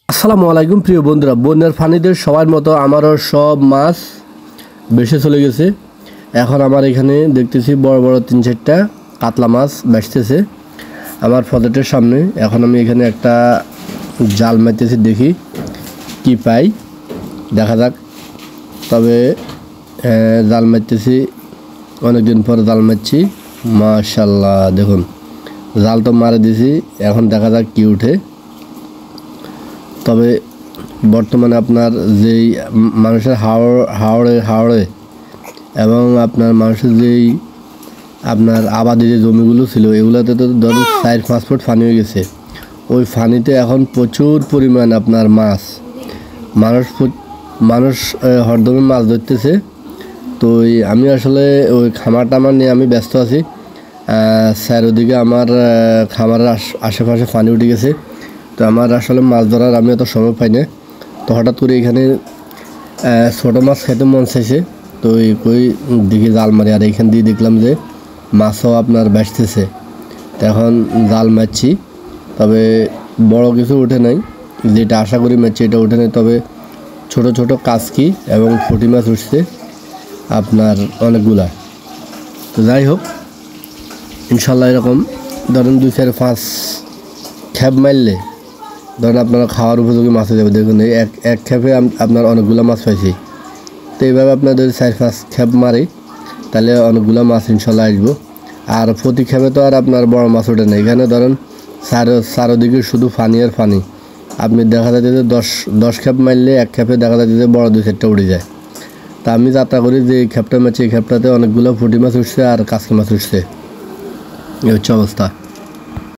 আসসালামু আলাইকুম প্রিয় বন্ধুরা, বন্যার পানিতে সবার মতো আমারও সব মাছ ভেসে চলে গেছে। এখন আমার এখানে দেখতেছি বড় বড় 3-4টা কাতলা মাছ ভাসতেছে আমার ফলেটের সামনে। এখন আমি এখানে একটা জাল মারতেছি, দেখি কি পাই, দেখা যাক। তবে জাল মারতেছি, অনেকদিন পর জাল মারছি। মাশাআল্লাহ, দেখুন জাল তো মারে দিছি, এখন দেখা যাক কি উঠে। তবে বর্তমানে আপনার যেই মানুষের হাওড়ে এবং আপনার মানুষের যেই আপনার আবাদি যে জমিগুলো ছিল, এগুলোতে তো ধরুন 4-5 ফুট পানি হয়ে গেছে। ওই পানিতে এখন প্রচুর পরিমাণ আপনার মাছ, মানুষ হরদমে মাছ ধরতেছে। তো আমি আসলে ওই খামার টামার নিয়ে আমি ব্যস্ত আছি। স্যার ওদিকে আমার খামারের আশেপাশে পানি উঠে গেছে, তো আমার আসলে মাছ ধরার আমি অত সময় পাই না। তো হঠাৎ করে এখানে ছোটো মাছ খেতে মন চাইছে, তো কই দেখি জাল মারি, আর এইখান দিয়ে দেখলাম যে মাছও আপনার ভাসতেছে। তো এখন জাল মারছি, তবে বড় কিছু ওঠে নাই, যেটা আশা করি মারছি এটা ওঠে নাই। তবে ছোট ছোট কাচকি এবং পুঁটি মাছ উঠছে আপনার অনেকগুলা। তো যাই হোক, ইনশাল্লাহ এরকম ধরেন 2-4-5 খেপ মারলে ধরেন আপনারা খাওয়ার উপযোগী মাছ হয়ে যাবে। দেখুন এই এক খেপে আপনার অনেকগুলো মাছ পাইছি। তো এইভাবে আপনার যদি 4-5 খেপ মারি তাহলে অনেকগুলো মাছ ইনশাল্লাহ আসবো। আর প্রতি খেপে তো আর আপনার বড় মাছ ওঠে না। এখানে ধরেন চারোদিকে শুধু পানি আর পানি। আপনি দেখা যাচ্ছে যে 10 খেপ মারলে এক খেপে দেখা যাচ্ছে যে বড় 2-4টা উঠে যায়। তা আমি যাত্রা করি যে এই খেপটা মারছি, এই খেপটাতে অনেকগুলো পুঁটি মাছ উঠছে আর কাঁচকি মাছ উঠছে। এই হচ্ছে অবস্থা।